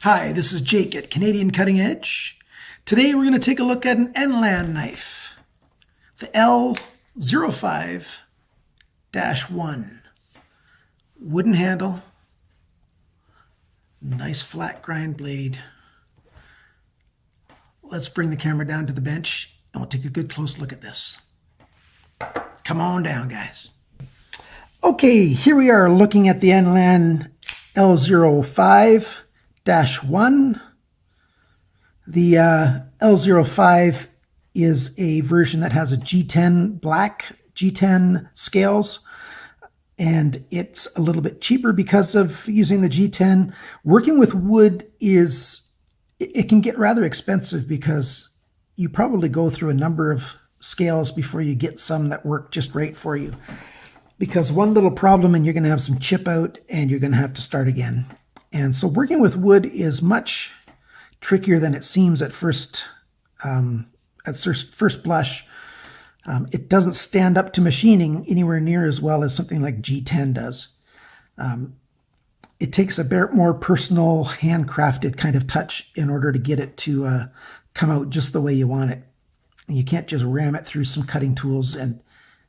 Hi, this is Jake at Canadian Cutting Edge. Today we're going to take a look at an Enlan knife, the L05-1. Wooden handle, nice flat grind blade. Let's bring the camera down to the bench and we'll take a good close look at this. Come on down, guys. Okay, here we are looking at the Enlan L05-1. The L05 is a version that has a G10 black, G10 scales, and it's a little bit cheaper because of using the G10. Working with wood it can get rather expensive because you probably go through a number of scales before you get some that work just right for you. Because one little problem and you're going to have some chip out and you're going to have to start again. And so working with wood is much trickier than it seems at first blush. It doesn't stand up to machining anywhere near as well as something like G10 does. It takes a bit more personal, handcrafted kind of touch in order to get it to come out just the way you want it. And you can't just ram it through some cutting tools and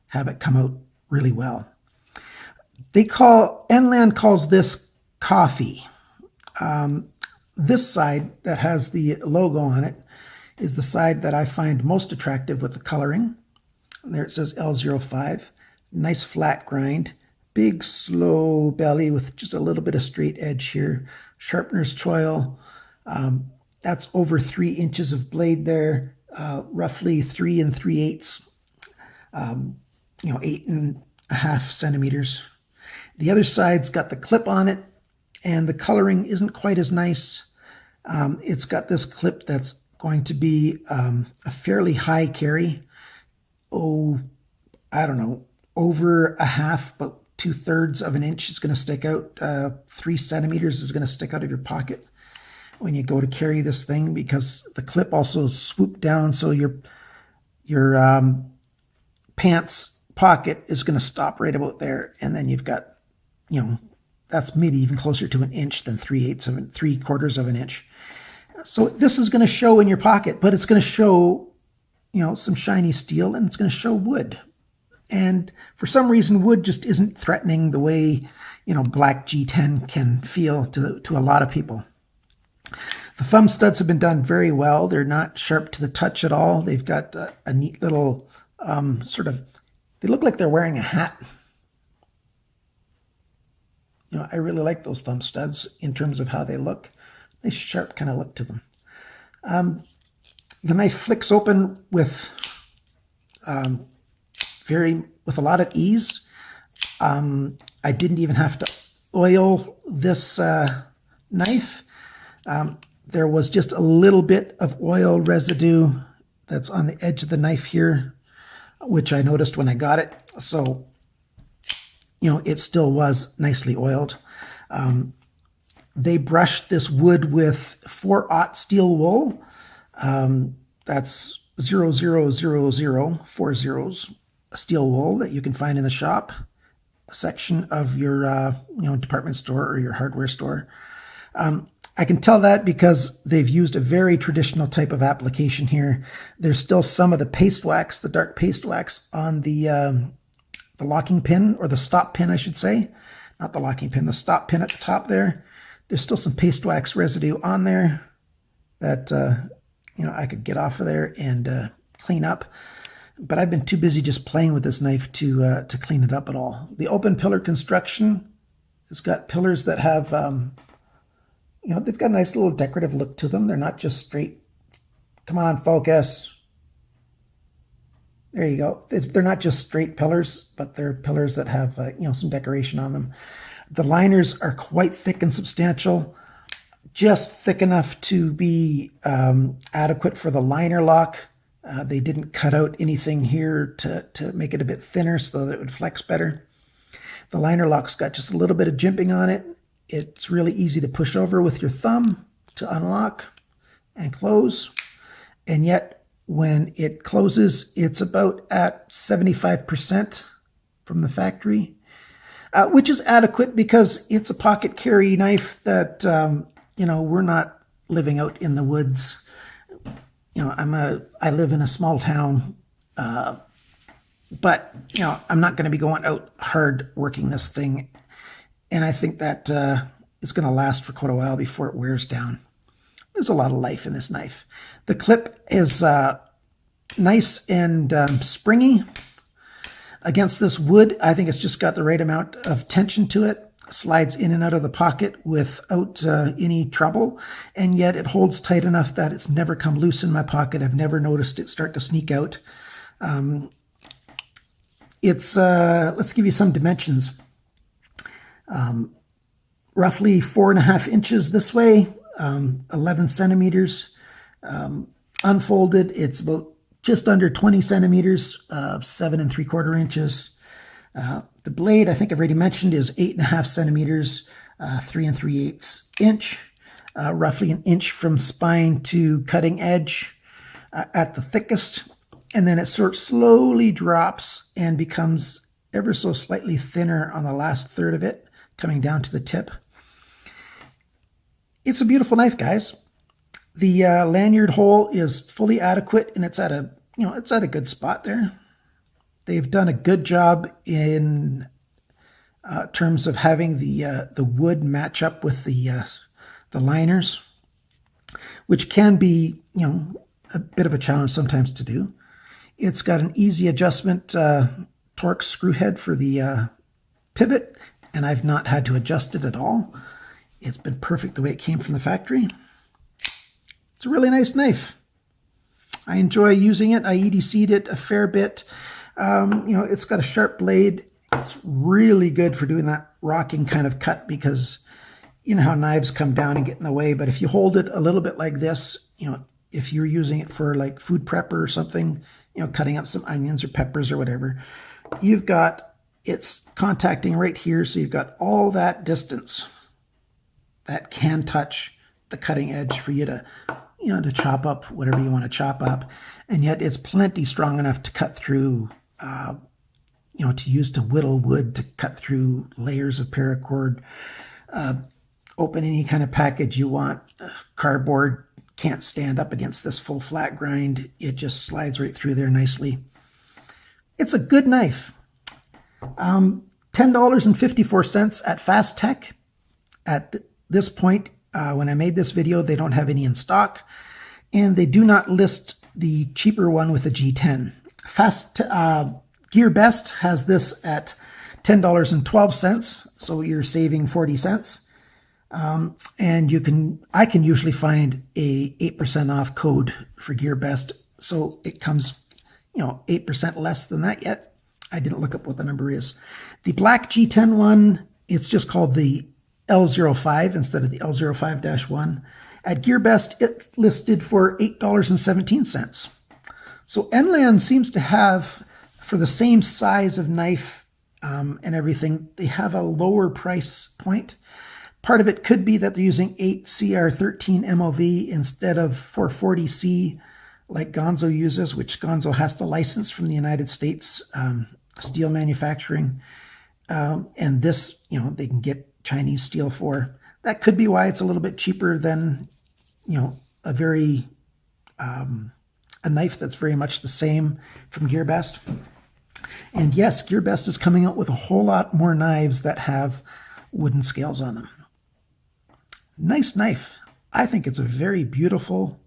have it come out really well. Enlan calls this coffee. This side that has the logo on it is the side that I find most attractive with the coloring. There it says L05. Nice flat grind. Big slow belly with just a little bit of straight edge here. Sharpener's choil. That's over 3 inches of blade there. Roughly 3 3/8. 8.5 centimeters. The other side's got the clip on it, and the coloring isn't quite as nice. It's got this clip that's going to be a fairly high carry. I don't know, over a half, but 2/3 of an inch is going to stick out. 3 centimeters is going to stick out of your pocket when you go to carry this thing, because the clip also is swooped down, so your pants pocket is going to stop right about there, and then you've got, that's maybe even closer to an inch than 3/4 of an inch. So this is going to show in your pocket, but it's going to show, some shiny steel, and it's going to show wood. And for some reason, wood just isn't threatening the way, black G10 can feel to a lot of people. The thumb studs have been done very well. They're not sharp to the touch at all. They've got a neat little they look like they're wearing a hat. I really like those thumb studs in terms of how they look. Nice sharp kind of look to them. The knife flicks open with a lot of ease. I didn't even have to oil this knife. There was just a little bit of oil residue that's on the edge of the knife here, which I noticed when I got it. So, it still was nicely oiled. They brushed this wood with 4/0 steel wool. That's 0000 steel wool that you can find in the shop section of your department store or your hardware store. I can tell that because they've used a very traditional type of application here. There's still some of the paste wax, the dark paste wax on the locking pin, or the stop pin, I should say. Not the locking pin, the stop pin at the top there. There's still some paste wax residue on there that, I could get off of there and clean up. But I've been too busy just playing with this knife to clean it up at all. The open pillar construction has got pillars that have, they've got a nice little decorative look to them. They're not just straight. Come on, focus. There you go. They're not just straight pillars, but they're pillars that have, some decoration on them. The liners are quite thick and substantial, just thick enough to be adequate for the liner lock. They didn't cut out anything here to make it a bit thinner so that it would flex better. The liner lock's got just a little bit of jimping on it. It's really easy to push over with your thumb to unlock and close. And yet, when it closes, it's about at 75% from the factory, which is adequate because it's a pocket carry knife that we're not living out in the woods. I live in a small town, but I'm not going to be going out hard working this thing, and I think that it's going to last for quite a while before it wears down. There's a lot of life in this knife. The clip is nice and springy against this wood. I think it's just got the right amount of tension to it. Slides in and out of the pocket without any trouble, and yet it holds tight enough that it's never come loose in my pocket. I've never noticed it start to sneak out. Let's give you some dimensions. Roughly 4.5 inches this way, 11 centimeters. Unfolded, it's about just under 20 centimeters, 7 3/4 inches. The blade, I think I've already mentioned, is 8.5 centimeters, 3 3/8 inch, roughly an inch from spine to cutting edge at the thickest. And then it sort of slowly drops and becomes ever so slightly thinner on the last third of it, coming down to the tip. It's a beautiful knife, guys. The lanyard hole is fully adequate, and it's at a good spot there. They've done a good job in terms of having the wood match up with the liners, which can be a bit of a challenge sometimes to do. It's got an easy adjustment torque screw head for the pivot, and I've not had to adjust it at all. It's been perfect the way it came from the factory. It's a really nice knife. I enjoy using it. I EDC'd it a fair bit. It's got a sharp blade. It's really good for doing that rocking kind of cut, because you know how knives come down and get in the way. But if you hold it a little bit like this, if you're using it for like food prep or something, cutting up some onions or peppers or whatever, it's contacting right here. So you've got all that distance that can touch the cutting edge for you to, to chop up whatever you want to chop up. And yet it's plenty strong enough to cut through, to use to whittle wood, to cut through layers of paracord, open any kind of package you want. Cardboard can't stand up against this full flat grind. It just slides right through there nicely. It's a good knife. $10.54 at Fast Tech. At this point, when I made this video, they don't have any in stock, and they do not list the cheaper one with a G10. Gear Best has this at $10.12, so you're saving 40 cents. And I can usually find a 8% off code for Gear Best, so it comes, 8% less than that yet. I didn't look up what the number is. The black G10 one, it's just called the L05 instead of the L05-1. At Gear Best, it's listed for $8.17. So Enlan seems to have, for the same size of knife and everything, they have a lower price point. Part of it could be that they're using 8CR13 MOV instead of 440C like Gonzo uses, which Gonzo has to license from the United States steel manufacturing. And this, they can get Chinese steel for. That could be why it's a little bit cheaper than, a knife that's very much the same from Gear Best. And yes, Gear Best is coming out with a whole lot more knives that have wooden scales on them. Nice knife. I think it's a very beautiful,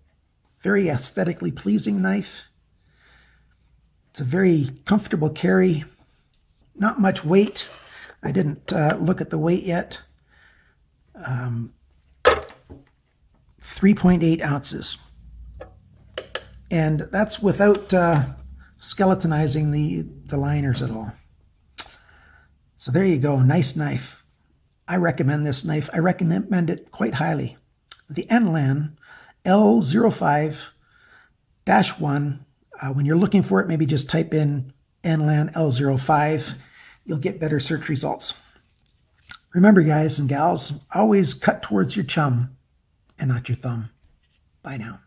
very aesthetically pleasing knife. It's a very comfortable carry. Not much weight. I didn't look at the weight yet. 3.8 ounces. And that's without skeletonizing the liners at all. So there you go. Nice knife. I recommend this knife. I recommend it quite highly. The Enlan L05-1. When you're looking for it, maybe just type in Enlan L05. You'll get better search results. Remember, guys and gals, always cut towards your chum and not your thumb. Bye now.